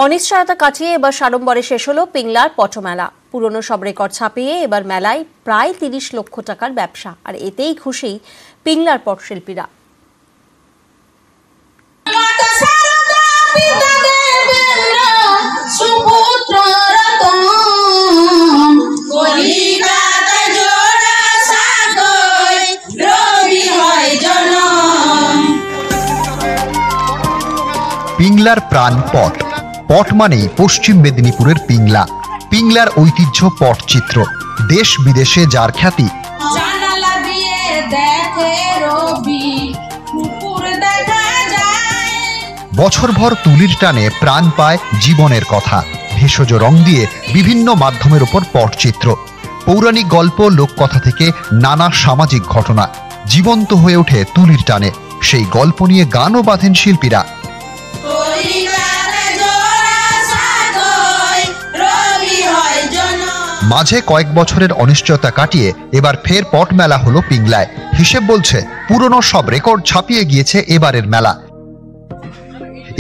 অনিশ্চয়তা কাটিয়ে এবার সাড়ম্বরে শেষ হলো পিংলার পটমেলা। পুরনো সব রেকর্ড ছাপিয়ে এবার মেলায় প্রায় ৩০ লক্ষ টাকার ব্যবসা, আর এতেই খুশি পিংলার পটশিল্পীরা। পিংলার প্রাণ পট। পট মানেই পশ্চিম মেদিনীপুরের পিংলা। পিংলার ঐতিহ্য পটচিত্র, দেশ বিদেশে যার খ্যাতি। বছরভর তুলির টানে প্রাণ পায় জীবনের কথা। ভেষজ রং দিয়ে বিভিন্ন মাধ্যমের উপর পটচিত্র, পৌরাণিক গল্প, লোককথা থেকে নানা সামাজিক ঘটনা জীবন্ত হয়ে ওঠে তুলির টানে। সেই গল্প নিয়ে গানও বাঁধেন শিল্পীরা। মাঝে কয়েক বছরের অনিশ্চয়তা কাটিয়ে এবার ফের পট মেলা হলো পিংলায়। হিসেব বলছে পুরনো সব রেকর্ড ছাপিয়ে গিয়েছে এবারের মেলা।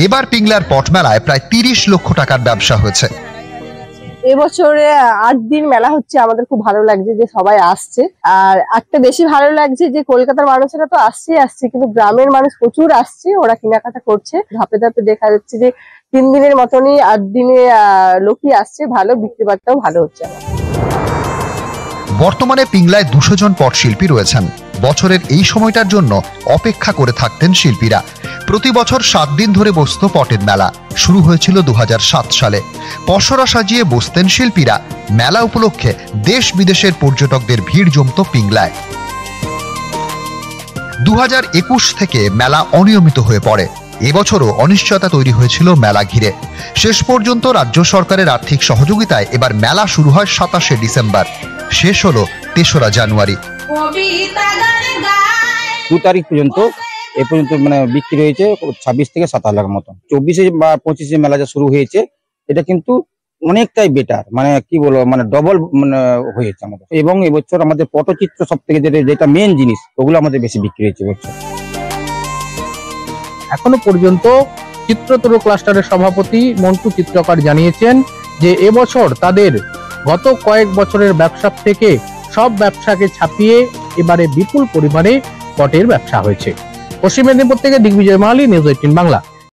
এবার পিংলার পট মেলায় প্রায় ৩০ লক্ষ টাকার ব্যবসা হয়েছে। এবছরে ৮ দিন মেলা হচ্ছে, আমাদের খুব ভালো লাগছে যে সবাই আসছে। আর একটা বেশি ভালো লাগছে যে কলকাতার মানুষেরা তো আসছে, কিন্তু গ্রামের মানুষ প্রচুর আসছে, ওরা কেনাকাটা করছে। ধাপে ধাপে দেখা যাচ্ছে যে ৩ দিনের মতনই ৮ দিনে লোকই আসছে, ভালো বিক্রি বাট্টাও ভালো হচ্ছে। বর্তমানে পিংলায় ২০০ জন পটশিল্পী রয়েছেন। বছরের এই সময়টার জন্য অপেক্ষা করে থাকতেন শিল্পীরা। প্রতি বছর ৭ দিন ধরে বসত পটের মেলা। শুরু হয়েছিল ২০০৭ সালে। পসরা সাজিয়ে বসতেন শিল্পীরা। মেলা উপলক্ষে দেশ বিদেশের পর্যটকদের ভিড় জমত পিংলায়। ২০২১ থেকে মেলা অনিয়মিত হয়ে পড়ে। এবছরও অনিশ্চয়তা তৈরি হয়েছিল মেলা ঘিরে। শেষ পর্যন্ত রাজ্য সরকারের আর্থিক সহযোগিতায় এবার মেলা শুরু হয় ২৭শে ডিসেম্বর, শেষ হলো ৩রা জানুয়ারি। ২ তারিখ পর্যন্ত এ পর্যন্ত মানে বিক্রি হয়েছে ২৬ থেকে ২৭ লাখ মতো। ২৪ বা ২৫ মেলা যা শুরু হয়েছে, এটা কিন্তু অনেকটাই বেটার, মানে কি বলবো, মানে ডবল মানে হয়েছে আমাদের। এবং এবছর আমাদের পটচিত্র সব থেকে যেটা মেন জিনিস, ওগুলো আমাদের বেশি বিক্রি হয়েছে এবছর। এখনো পর্যন্ত চিত্রতরু ক্লাস্টারের সভাপতি মন্টু চিত্রকর জানিয়েছেন যে এবছর তাদের গত কয়েক বছরের ব্যবসা থেকে সব ব্যবসাকে ছাপিয়ে এবারে বিপুল পরিমাণে পটের ব্যবসা হয়েছে। পশ্চিম মেদিনীপুর থেকে দিগ্বিজয় মাহালি, নিউজ 18 বাংলা।